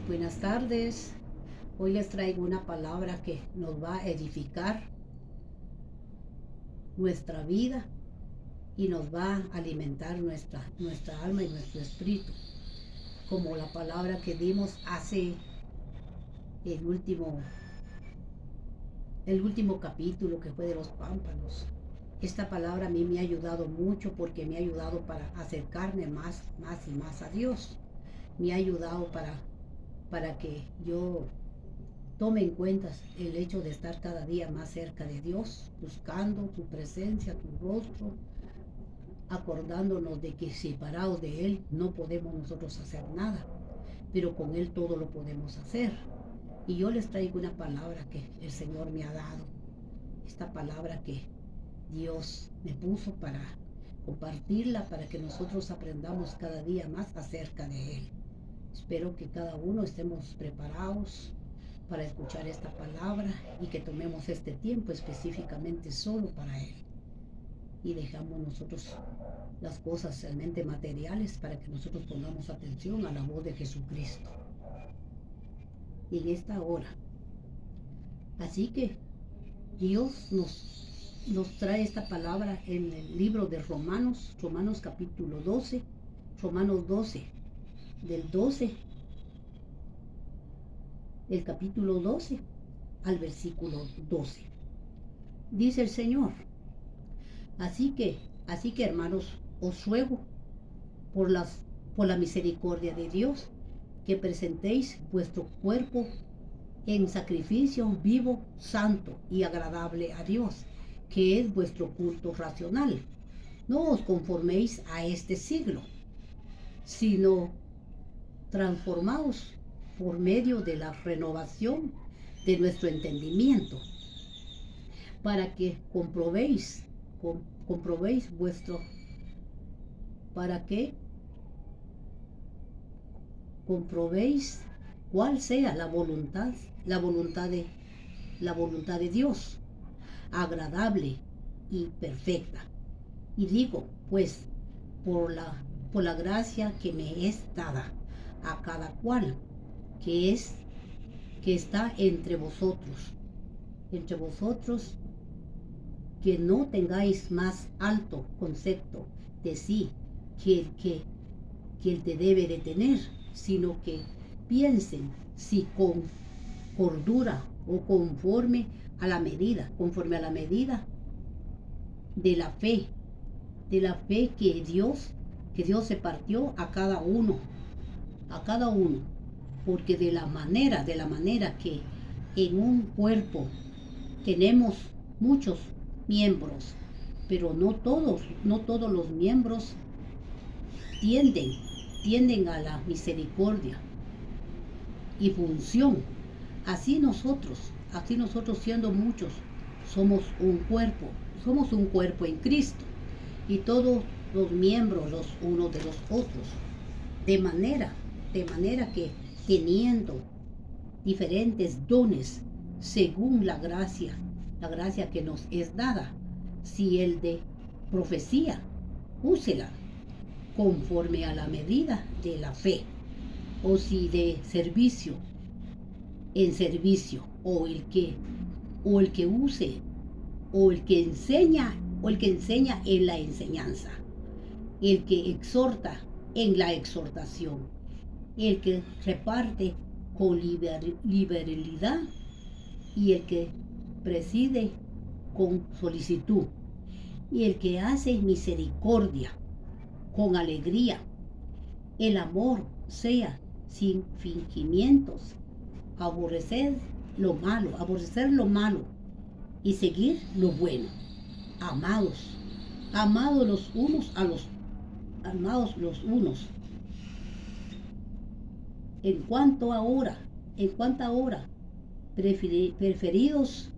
Buenas tardes. Hoy les traigo una palabra que nos va a edificar nuestra vida y nos va a alimentar nuestra alma y nuestro espíritu. Como la palabra que dimos hace el último, el último capítulo que fue de los pámpanos. Esta palabra a mí me ha ayudado mucho porque me ha ayudado para acercarme más y más a Dios. Me ha ayudado para que yo tome en cuenta el hecho de estar cada día más cerca de Dios, buscando tu presencia, tu rostro, acordándonos de que separados de Él no podemos nosotros hacer nada, pero con Él todo lo podemos hacer. Y yo les traigo una palabra que el Señor me ha dado, esta palabra que Dios me puso para compartirla, para que nosotros aprendamos cada día más acerca de Él. Espero que cada uno estemos preparados para escuchar esta palabra y que tomemos este tiempo específicamente solo para Él. Y dejamos nosotros las cosas realmente materiales para que nosotros pongamos atención a la voz de Jesucristo. Y en esta hora. Así que Dios nos trae esta palabra en el libro de Romanos capítulo 12, Romanos 12, del 12, el capítulo 12 al versículo 12. Dice el Señor: Así que hermanos, os ruego por la misericordia de Dios, que presentéis vuestro cuerpo en sacrificio vivo, santo y agradable a Dios, que es vuestro culto racional. No os conforméis a este siglo, sino transformaos por medio de la renovación de nuestro entendimiento, para que comprobéis cuál sea la voluntad de Dios, agradable y perfecta. Y digo, pues, por la gracia que me es dada a cada cual, que está entre vosotros, que no tengáis más alto concepto de sí que el que debe de tener, sino que piensen si con cordura o conforme a la medida de la fe que Dios se partió a cada uno, porque de la manera que en un cuerpo tenemos muchos miembros, pero no todos los miembros tienden a la misericordia y función. Así nosotros siendo muchos, somos un cuerpo en Cristo, y todos los miembros los unos de los otros, de manera que teniendo diferentes dones según la gracia que nos es dada, si el de profecía, úsela conforme a la medida de la fe, o si de servicio, en servicio, o el que use, o el que enseña en la enseñanza, el que exhorta en la exhortación, el que reparte con liberalidad, y el que preside con solicitud, y el que hace misericordia con alegría. El amor sea sin fingimientos, aborrecer lo malo y seguir lo bueno. Amados los unos en cuanto ahora, preferidos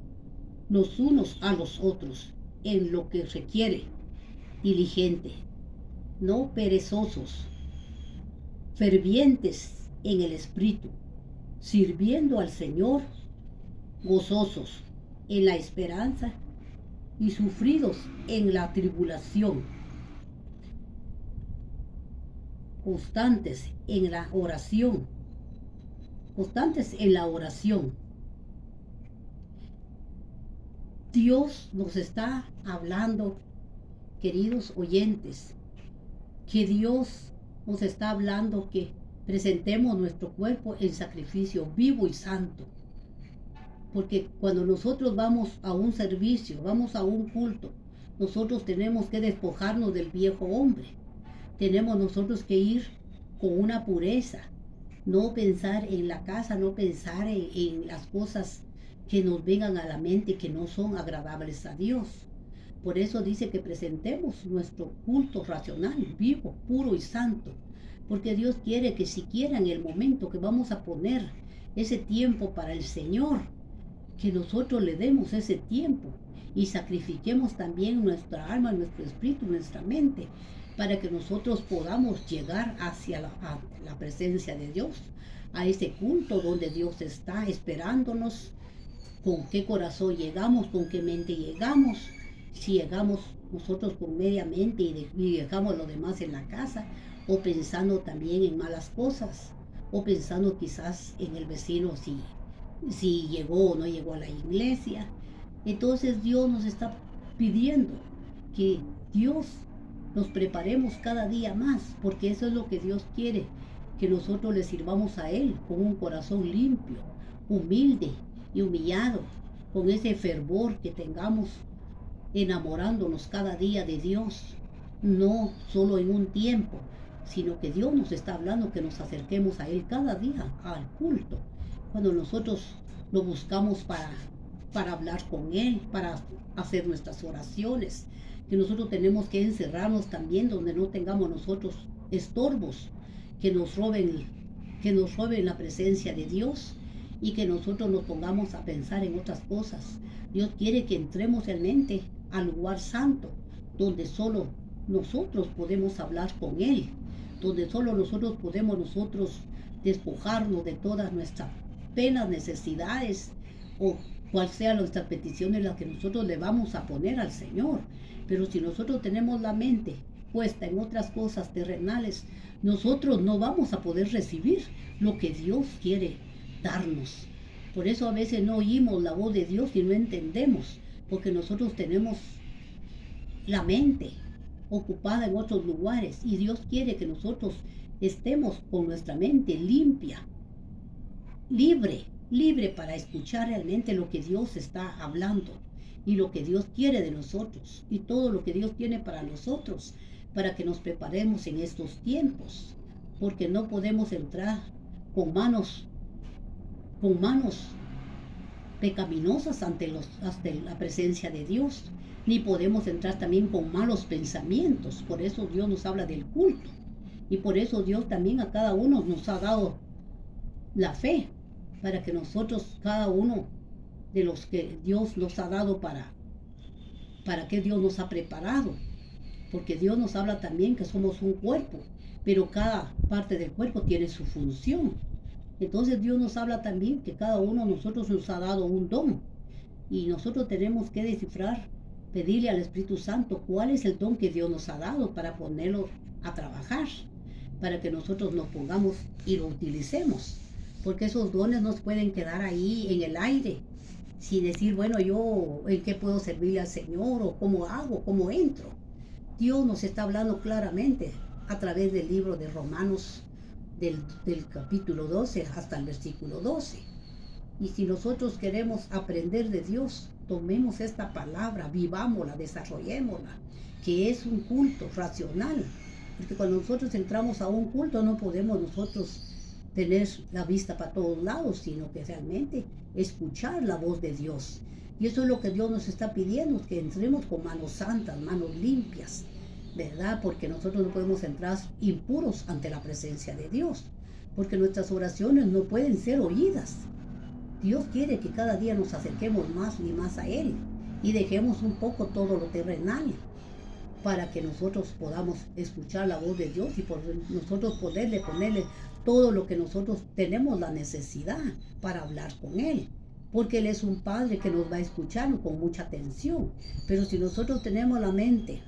los unos a los otros en lo que requiere, diligente, no perezosos, fervientes en el espíritu, sirviendo al Señor, gozosos en la esperanza y sufridos en la tribulación, constantes en la oración, constantes en la oración. Dios nos está hablando, queridos oyentes, que Dios nos está hablando que presentemos nuestro cuerpo en sacrificio vivo y santo. Porque cuando nosotros vamos a un servicio, vamos a un culto, nosotros tenemos que despojarnos del viejo hombre. Tenemos nosotros que ir con una pureza, no pensar en la casa, no pensar en las cosas que nos vengan a la mente que no son agradables a Dios. Por eso dice que presentemos nuestro culto racional, vivo, puro y santo. Porque Dios quiere que siquiera en el momento que vamos a poner ese tiempo para el Señor, que nosotros le demos ese tiempo y sacrifiquemos también nuestra alma, nuestro espíritu, nuestra mente, para que nosotros podamos llegar hacia la presencia de Dios, a ese culto donde Dios está esperándonos. Con qué corazón llegamos, con qué mente llegamos, si llegamos nosotros con media mente y dejamos lo demás en la casa, o pensando también en malas cosas, o pensando quizás en el vecino si llegó o no llegó a la iglesia. Entonces Dios nos está pidiendo que Dios nos preparemos cada día más, porque eso es lo que Dios quiere, que nosotros le sirvamos a Él con un corazón limpio, humilde y humillado, con ese fervor que tengamos, enamorándonos cada día de Dios, no solo en un tiempo, sino que Dios nos está hablando que nos acerquemos a Él cada día al culto, cuando nosotros lo buscamos para hablar con Él, para hacer nuestras oraciones, que nosotros tenemos que encerrarnos también donde no tengamos nosotros estorbos que nos roben la presencia de Dios, y que nosotros nos pongamos a pensar en otras cosas. Dios quiere que entremos realmente al lugar santo, donde solo nosotros podemos hablar con Él, donde solo nosotros podemos despojarnos de todas nuestras penas, necesidades, o cual sea nuestras peticiones, las que nosotros le vamos a poner al Señor. Pero si nosotros tenemos la mente puesta en otras cosas terrenales, nosotros no vamos a poder recibir lo que Dios quiere darnos. Por eso a veces no oímos la voz de Dios y no entendemos, porque nosotros tenemos la mente ocupada en otros lugares, y Dios quiere que nosotros estemos con nuestra mente limpia, libre para escuchar realmente lo que Dios está hablando y lo que Dios quiere de nosotros y todo lo que Dios tiene para nosotros, para que nos preparemos en estos tiempos, porque no podemos entrar con manos pecaminosas ante la presencia de Dios, ni podemos entrar también con malos pensamientos. Por eso Dios nos habla del culto, y por eso Dios también a cada uno nos ha dado la fe, para que nosotros, cada uno de los que Dios nos ha dado, para que Dios nos ha preparado, porque Dios nos habla también que somos un cuerpo, pero cada parte del cuerpo tiene su función. Entonces Dios nos habla también que cada uno de nosotros nos ha dado un don, y nosotros tenemos que descifrar, pedirle al Espíritu Santo cuál es el don que Dios nos ha dado, para ponerlo a trabajar, para que nosotros nos pongamos y lo utilicemos, porque esos dones no pueden quedar ahí en el aire, sin decir, bueno, yo en qué puedo servirle al Señor, o cómo hago, cómo entro. Dios nos está hablando claramente a través del libro de Romanos, del capítulo 12 hasta el versículo 12. Y si nosotros queremos aprender de Dios, tomemos esta palabra, vivámosla, desarrollémosla, que es un culto racional. Porque cuando nosotros entramos a un culto, no podemos nosotros tener la vista para todos lados, sino que realmente escuchar la voz de Dios. Y eso es lo que Dios nos está pidiendo, que entremos con manos santas, manos limpias, ¿verdad? Porque nosotros no podemos entrar impuros ante la presencia de Dios, porque nuestras oraciones no pueden ser oídas. Dios quiere que cada día nos acerquemos más y más a Él, y dejemos un poco todo lo terrenal, para que nosotros podamos escuchar la voz de Dios, y por nosotros ponerle todo lo que nosotros tenemos la necesidad para hablar con Él, porque Él es un Padre que nos va a escuchar con mucha atención. Pero si nosotros tenemos la mente,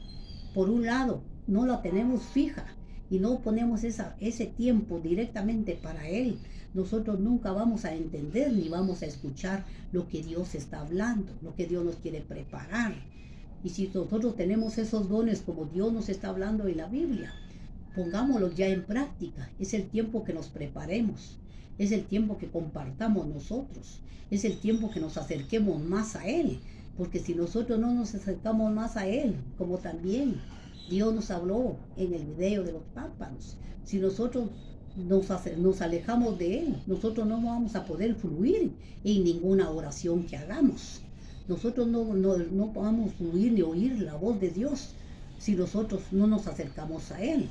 por un lado, no la tenemos fija y no ponemos ese tiempo directamente para Él, nosotros nunca vamos a entender ni vamos a escuchar lo que Dios está hablando, lo que Dios nos quiere preparar. Y si nosotros tenemos esos dones como Dios nos está hablando en la Biblia, pongámoslos ya en práctica. Es el tiempo que nos preparemos, es el tiempo que compartamos nosotros, es el tiempo que nos acerquemos más a Él, porque si nosotros no nos acercamos más a Él, como también Dios nos habló en el video de los pámpanos, si nosotros nos alejamos de Él, nosotros no vamos a poder fluir en ninguna oración que hagamos. Nosotros no podemos fluir ni oír la voz de Dios si nosotros no nos acercamos a Él.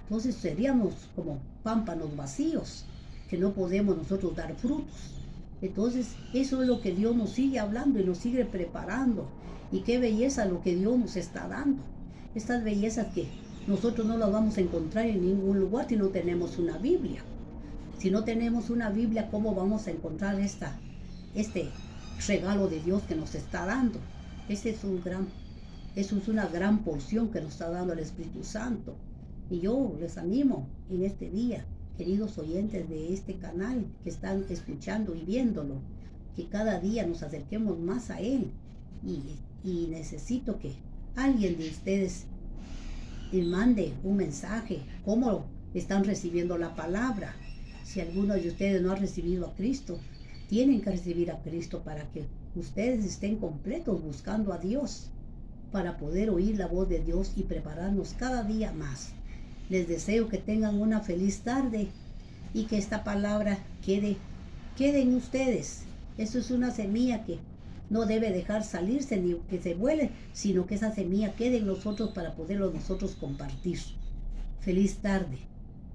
Entonces seríamos como pámpanos vacíos, que no podemos nosotros dar frutos. Entonces eso es lo que Dios nos sigue hablando y nos sigue preparando. Y qué belleza lo que Dios nos está dando. Estas bellezas que nosotros no las vamos a encontrar en ningún lugar si no tenemos una Biblia. Si no tenemos una Biblia, ¿cómo vamos a encontrar este regalo de Dios que nos está dando? Eso es una gran porción que nos está dando el Espíritu Santo. Y yo les animo en este día, queridos oyentes de este canal que están escuchando y viéndolo, que cada día nos acerquemos más a Él. Y necesito que alguien de ustedes me mande un mensaje, cómo están recibiendo la palabra. Si alguno de ustedes no ha recibido a Cristo, tienen que recibir a Cristo para que ustedes estén completos buscando a Dios, para poder oír la voz de Dios y prepararnos cada día más. Les deseo que tengan una feliz tarde y que esta palabra quede en ustedes. Eso es una semilla que no debe dejar salirse ni que se vuele, sino que esa semilla quede en nosotros para poderlo nosotros compartir. Feliz tarde.